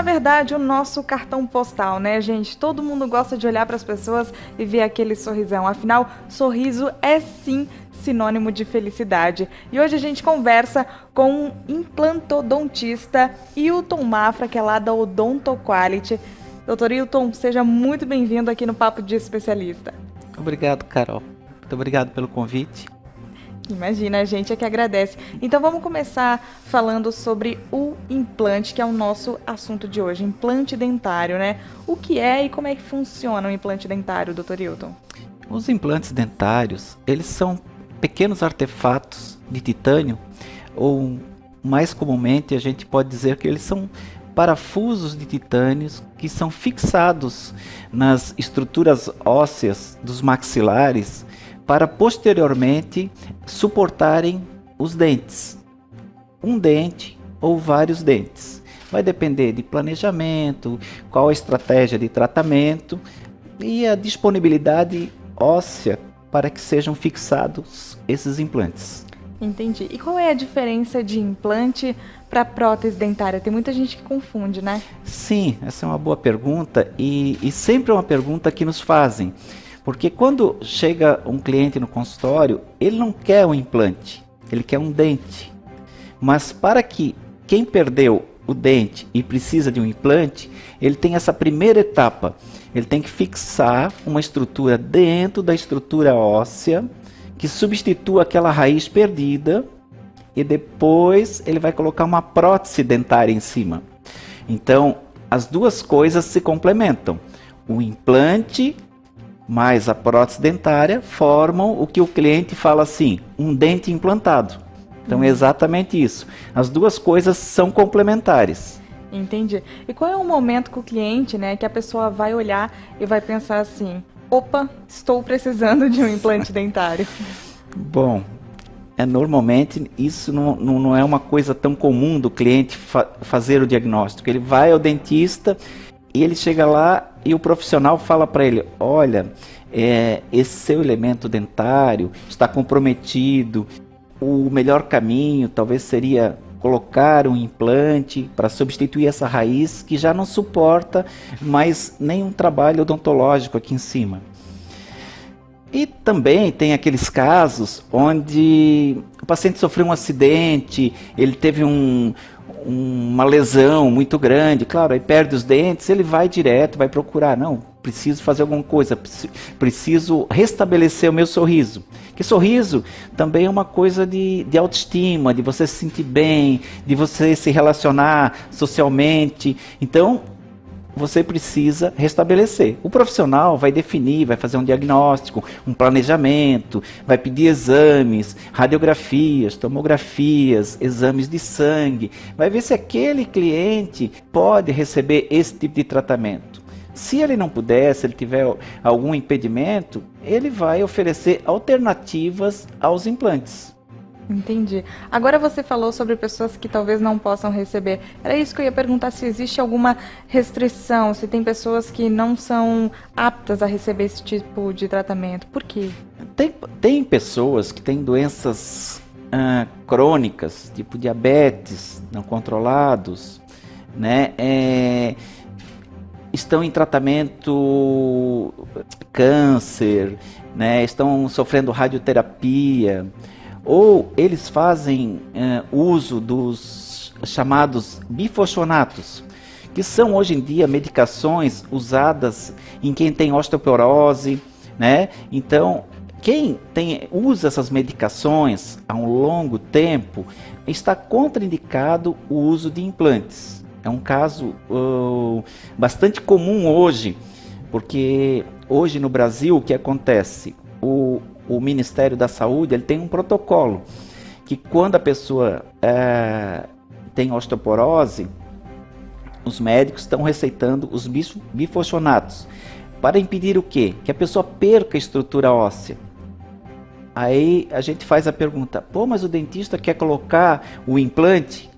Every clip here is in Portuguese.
na verdade, o nosso cartão postal, né, gente? Todo mundo gosta de olhar para as pessoas e ver aquele sorrisão. Afinal, sorriso é sim sinônimo de felicidade. E hoje a gente conversa com um implantodontista, Hilton Mafra, que é lá da Odonto Quality. Doutor Hilton, seja muito bem-vindo aqui no Papo de Especialista. Obrigado, Carol. Muito obrigado pelo convite. Imagina, a gente é que agradece. Então vamos começar falando sobre o implante, que é o nosso assunto de hoje, implante dentário, né? O que é e como é que funciona o implante dentário, Dr. Hilton? Os implantes dentários, eles são pequenos artefatos de titânio, ou mais comumente a gente pode dizer que eles são parafusos de titânio que são fixados nas estruturas ósseas dos maxilares para posteriormente suportarem os dentes, um dente ou vários dentes. Vai depender de planejamento, qual a estratégia de tratamento e a disponibilidade óssea para que sejam fixados esses implantes. Entendi. E qual é a diferença de implante para prótese dentária? Tem muita gente que confunde, né? Sim, essa é uma boa pergunta e sempre é uma pergunta que nos fazem. Porque quando chega um cliente no consultório, ele não quer um implante, ele quer um dente. Mas para que quem perdeu o dente e precisa de um implante, ele tem essa primeira etapa. Ele tem que fixar uma estrutura dentro da estrutura óssea que substitua aquela raiz perdida e depois ele vai colocar uma prótese dentária em cima. Então, as duas coisas se complementam. O implante mais a prótese dentária formam o que o cliente fala assim, um dente implantado. Então é exatamente isso. As duas coisas são complementares. Entendi. E qual é o momento que o cliente, né, que a pessoa vai olhar e vai pensar assim, opa, estou precisando de um implante dentário? Bom, normalmente isso não é uma coisa tão comum do cliente fazer o diagnóstico. Ele vai ao dentista e ele chega lá e o profissional fala para ele, olha, esse seu elemento dentário está comprometido, o melhor caminho talvez seria colocar um implante para substituir essa raiz que já não suporta mais nenhum trabalho odontológico aqui em cima. E também tem aqueles casos onde o paciente sofreu um acidente, ele teve uma lesão muito grande, claro, aí perde os dentes, ele vai direto, vai procurar, não, preciso fazer alguma coisa, preciso restabelecer o meu sorriso. Que sorriso também é uma coisa de autoestima, de você se sentir bem, de você se relacionar socialmente, então você precisa restabelecer. O profissional vai definir, vai fazer um diagnóstico, um planejamento, vai pedir exames, radiografias, tomografias, exames de sangue, vai ver se aquele cliente pode receber esse tipo de tratamento. Se ele não puder, se ele tiver algum impedimento, ele vai oferecer alternativas aos implantes. Entendi. Agora você falou sobre pessoas que talvez não possam receber. Era isso que eu ia perguntar, se existe alguma restrição, se tem pessoas que não são aptas a receber esse tipo de tratamento. Por quê? Tem pessoas que têm doenças crônicas, tipo diabetes, não controlados, né? Estão em tratamento câncer, né? Estão sofrendo radioterapia, ou eles fazem uso dos chamados bifosfonatos, que são hoje em dia medicações usadas em quem tem osteoporose, né? Então, quem usa essas medicações há um longo tempo está contraindicado o uso de implantes. É um caso bastante comum hoje, porque hoje no Brasil o que acontece? O Ministério da Saúde ele tem um protocolo que quando a pessoa tem osteoporose, os médicos estão receitando os bifosfonatos para impedir o quê? Que a pessoa perca a estrutura óssea. Aí a gente faz a pergunta, pô, mas o dentista quer colocar o implante?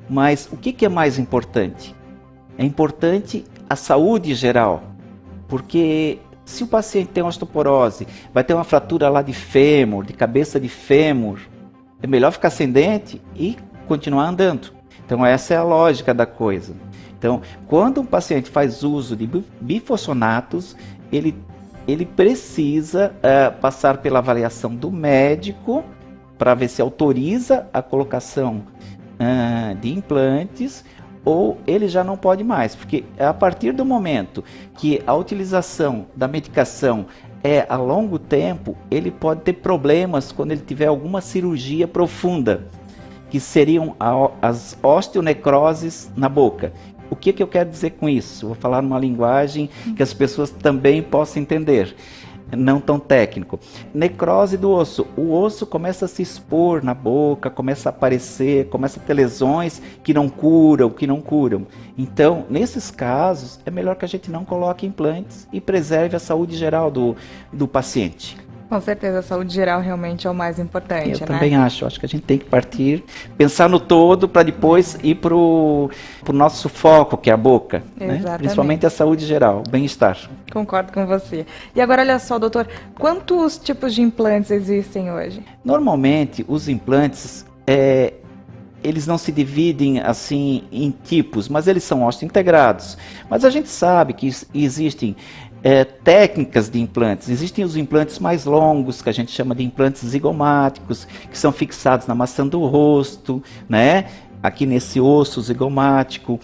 Mas o que é mais importante? É importante a saúde geral, porque se o paciente tem osteoporose, vai ter uma fratura lá de fêmur, de cabeça de fêmur, é melhor ficar sem dente e continuar andando. Então essa é a lógica da coisa. Então, quando um paciente faz uso de bifosfonatos, ele precisa passar pela avaliação do médico para ver se autoriza a colocação de implantes, ou ele já não pode mais, porque a partir do momento que a utilização da medicação é a longo tempo, ele pode ter problemas quando ele tiver alguma cirurgia profunda, que seriam as osteonecroses na boca. O que eu quero dizer com isso? Vou falar numa linguagem que as pessoas também possam entender, não tão técnico. Necrose do osso. O osso começa a se expor na boca, começa a aparecer, começa a ter lesões que não curam. Então, nesses casos, é melhor que a gente não coloque implantes e preserve a saúde geral do paciente. Com certeza, a saúde geral realmente é o mais importante, Eu também acho que a gente tem que pensar no todo para depois ir para o nosso foco, que é a boca, né? Principalmente a saúde geral, o bem-estar. Concordo com você. E agora, olha só, doutor, quantos tipos de implantes existem hoje? Normalmente, os implantes, eles não se dividem assim em tipos, mas eles são osteointegrados. Mas a gente sabe que existem técnicas de implantes. Existem os implantes mais longos, que a gente chama de implantes zigomáticos, que são fixados na maçã do rosto, né? Aqui nesse osso zigomático.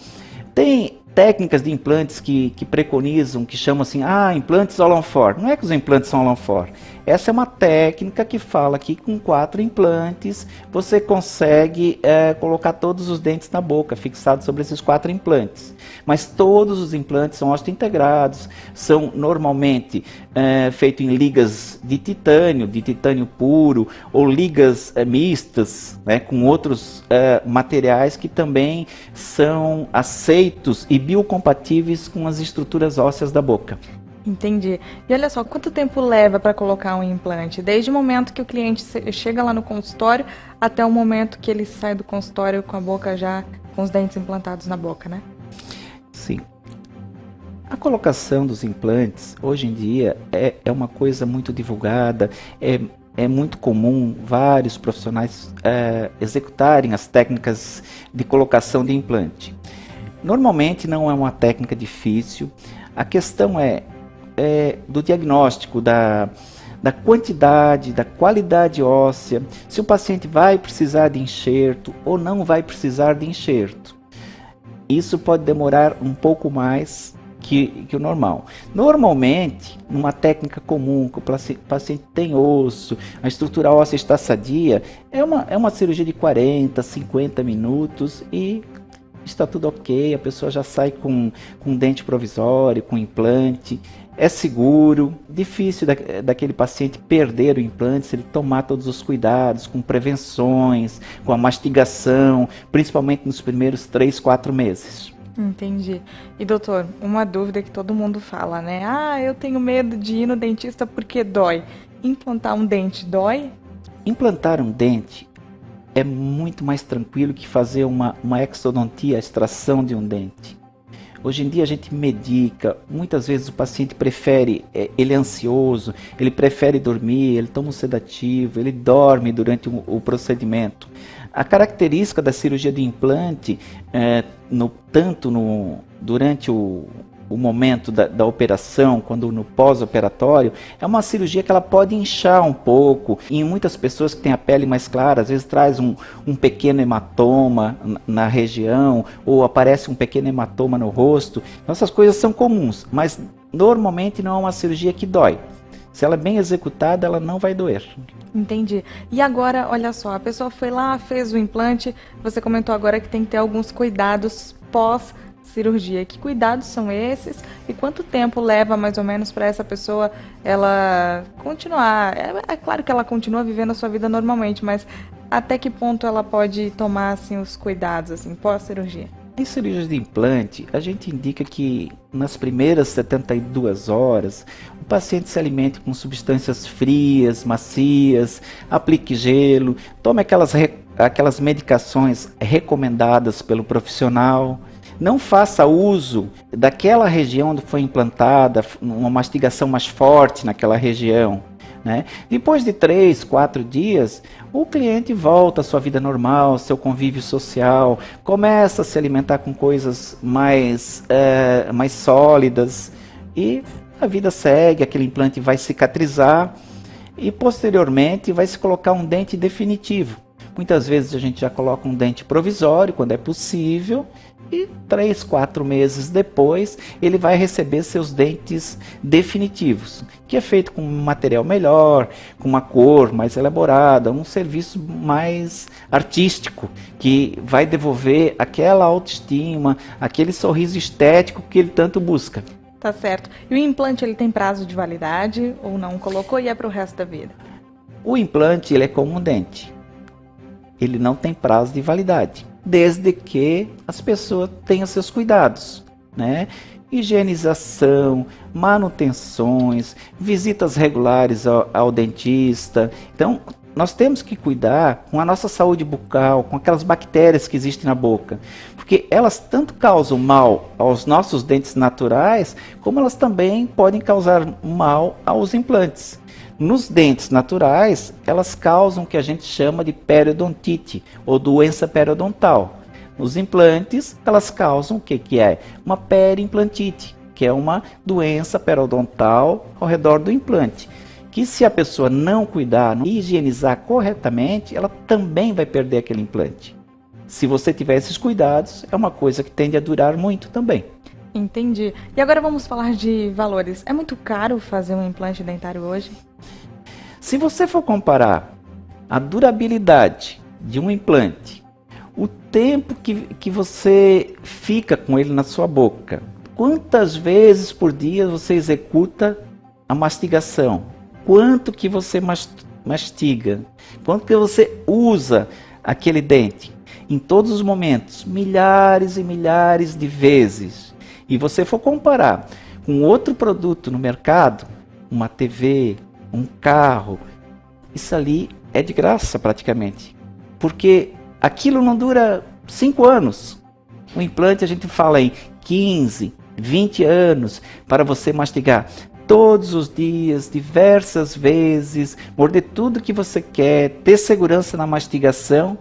Tem técnicas de implantes que preconizam, que chamam assim, implantes All-on-4. Não é que os implantes são All-on-4. Essa é uma técnica que fala que com 4 implantes você consegue colocar todos os dentes na boca, fixados sobre esses 4 implantes. Mas todos os implantes são osteointegrados, são normalmente feitos em ligas de titânio puro, ou ligas mistas, né, com outros materiais que também são aceitos e biocompatíveis com as estruturas ósseas da boca. Entendi. E olha só, quanto tempo leva para colocar um implante? Desde o momento que o cliente chega lá no consultório até o momento que ele sai do consultório com a boca já, com os dentes implantados na boca, né? Sim. A colocação dos implantes, hoje em dia, é uma coisa muito divulgada, é muito comum vários profissionais executarem as técnicas de colocação de implante. Normalmente não é uma técnica difícil, a questão é do diagnóstico, da quantidade, da qualidade óssea, se o paciente vai precisar de enxerto ou não vai precisar de enxerto. Isso pode demorar um pouco mais que o normal. Normalmente, numa técnica comum, que o paciente tem osso, a estrutura óssea está sadia, é uma cirurgia de 40, 50 minutos e está tudo ok, a pessoa já sai com dente provisório, com implante, é seguro, difícil daquele paciente perder o implante se ele tomar todos os cuidados, com prevenções, com a mastigação, principalmente nos primeiros 3, 4 meses. Entendi. E doutor, uma dúvida que todo mundo fala, né? Eu tenho medo de ir no dentista porque dói. Implantar um dente dói? Implantar um dente é muito mais tranquilo que fazer uma exodontia, a extração de um dente. Hoje em dia a gente medica, muitas vezes o paciente prefere, ele é ansioso, ele prefere dormir, ele toma um sedativo, ele dorme durante o procedimento. A característica da cirurgia de implante, durante o momento da operação, quando no pós-operatório, é uma cirurgia que ela pode inchar um pouco. Em muitas pessoas que têm a pele mais clara, às vezes traz um pequeno hematoma na região, ou aparece um pequeno hematoma no rosto. Então, essas coisas são comuns, mas normalmente não é uma cirurgia que dói. Se ela é bem executada, ela não vai doer. Entendi. E agora, olha só, a pessoa foi lá, fez o implante, você comentou agora que tem que ter alguns cuidados pós-cirurgia. Que cuidados são esses e quanto tempo leva mais ou menos para essa pessoa ela continuar? É claro que ela continua vivendo a sua vida normalmente, mas até que ponto ela pode tomar assim, os cuidados assim, pós-cirurgia? Em cirurgias de implante, a gente indica que nas primeiras 72 horas o paciente se alimente com substâncias frias, macias, aplique gelo, tome aquelas medicações recomendadas pelo profissional. Não faça uso daquela região onde foi implantada, uma mastigação mais forte naquela região. né? Depois de 3, 4 dias, o cliente volta à sua vida normal, seu convívio social, começa a se alimentar com coisas mais sólidas e a vida segue, aquele implante vai cicatrizar e posteriormente vai se colocar um dente definitivo. Muitas vezes a gente já coloca um dente provisório, quando é possível, e 3, 4 meses depois ele vai receber seus dentes definitivos, que é feito com um material melhor, com uma cor mais elaborada, um serviço mais artístico, que vai devolver aquela autoestima, aquele sorriso estético que ele tanto busca. Tá certo. E o implante, ele tem prazo de validade ou não? Colocou e é para o resto da vida? O implante, ele é como um dente. Ele não tem prazo de validade, desde que as pessoas tenham seus cuidados, né? Higienização, manutenções, visitas regulares ao dentista. Então, nós temos que cuidar com a nossa saúde bucal, com aquelas bactérias que existem na boca, porque elas tanto causam mal aos nossos dentes naturais, como elas também podem causar mal aos implantes. Nos dentes naturais, elas causam o que a gente chama de periodontite, ou doença periodontal. Nos implantes, elas causam o que é? Uma periimplantite, que é uma doença periodontal ao redor do implante. Que se a pessoa não cuidar, não higienizar corretamente, ela também vai perder aquele implante. Se você tiver esses cuidados, é uma coisa que tende a durar muito também. Entendi. E agora vamos falar de valores. É muito caro fazer um implante dentário hoje? Se você for comparar a durabilidade de um implante, o tempo que você fica com ele na sua boca, quantas vezes por dia você executa a mastigação, quanto que você mastiga, quanto que você usa aquele dente, em todos os momentos, milhares e milhares de vezes, e você for comparar com outro produto no mercado, uma TV, um carro, isso ali é de graça praticamente, porque aquilo não dura 5 anos. O implante a gente fala em 15, 20 anos para você mastigar todos os dias, diversas vezes, morder tudo que você quer, ter segurança na mastigação.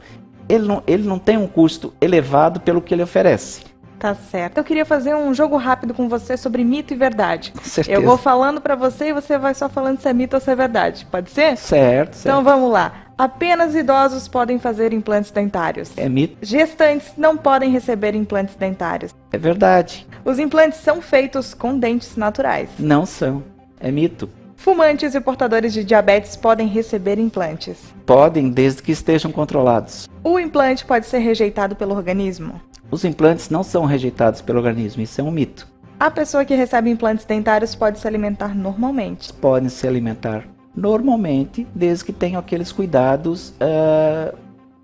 Ele não tem um custo elevado pelo que ele oferece. Tá certo. Eu queria fazer um jogo rápido com você sobre mito e verdade. Com certeza. Eu vou falando pra você e você vai só falando se é mito ou se é verdade. Pode ser? Certo. Então vamos lá. Apenas idosos podem fazer implantes dentários. É mito. Gestantes não podem receber implantes dentários. É verdade. Os implantes são feitos com dentes naturais. Não são. É mito. Fumantes e portadores de diabetes podem receber implantes. Podem, desde que estejam controlados. O implante pode ser rejeitado pelo organismo. Os implantes não são rejeitados pelo organismo, isso é um mito. A pessoa que recebe implantes dentários pode se alimentar normalmente. Podem se alimentar normalmente, desde que tenham aqueles cuidados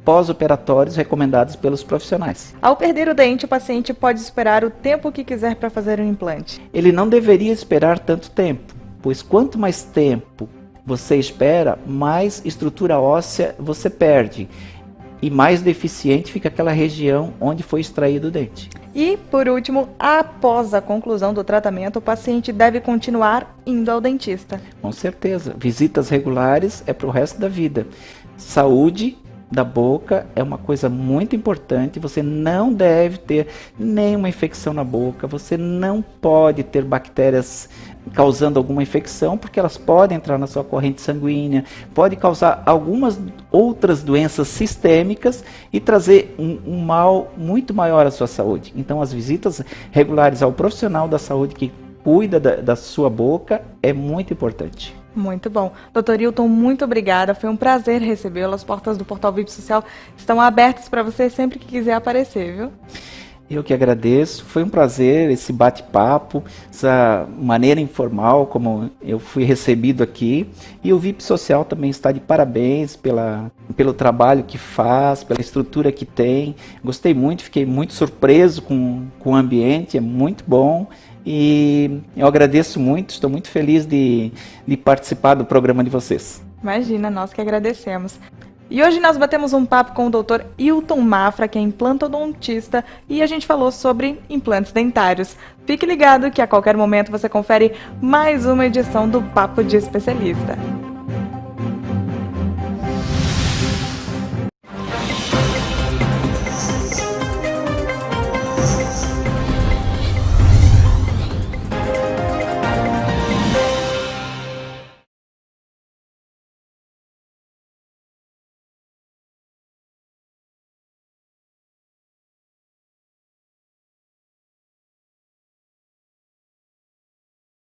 pós-operatórios recomendados pelos profissionais. Ao perder o dente, o paciente pode esperar o tempo que quiser para fazer o implante. Ele não deveria esperar tanto tempo, pois quanto mais tempo você espera, mais estrutura óssea você perde. E mais deficiente fica aquela região onde foi extraído o dente. E, por último, após a conclusão do tratamento, o paciente deve continuar indo ao dentista. Com certeza. Visitas regulares é para o resto da vida. Saúde da boca é uma coisa muito importante. Você não deve ter nenhuma infecção na boca. Você não pode ter bactérias causando alguma infecção, porque elas podem entrar na sua corrente sanguínea, pode causar algumas outras doenças sistêmicas e trazer um mal muito maior à sua saúde. Então, as visitas regulares ao profissional da saúde que cuida da sua boca é muito importante. Muito bom. Dr. Hilton, muito obrigada. Foi um prazer recebê-lo. As portas do Portal VIP Social estão abertas para você sempre que quiser aparecer, viu? Eu que agradeço, foi um prazer esse bate-papo, essa maneira informal como eu fui recebido aqui. E o VIP Social também está de parabéns pelo trabalho que faz, pela estrutura que tem. Gostei muito, fiquei muito surpreso com o ambiente, é muito bom. E eu agradeço muito, estou muito feliz de participar do programa de vocês. Imagina, nós que agradecemos. E hoje nós batemos um papo com o Dr. Hilton Mafra, que é implantodontista, e a gente falou sobre implantes dentários. Fique ligado que a qualquer momento você confere mais uma edição do Papo de Especialista.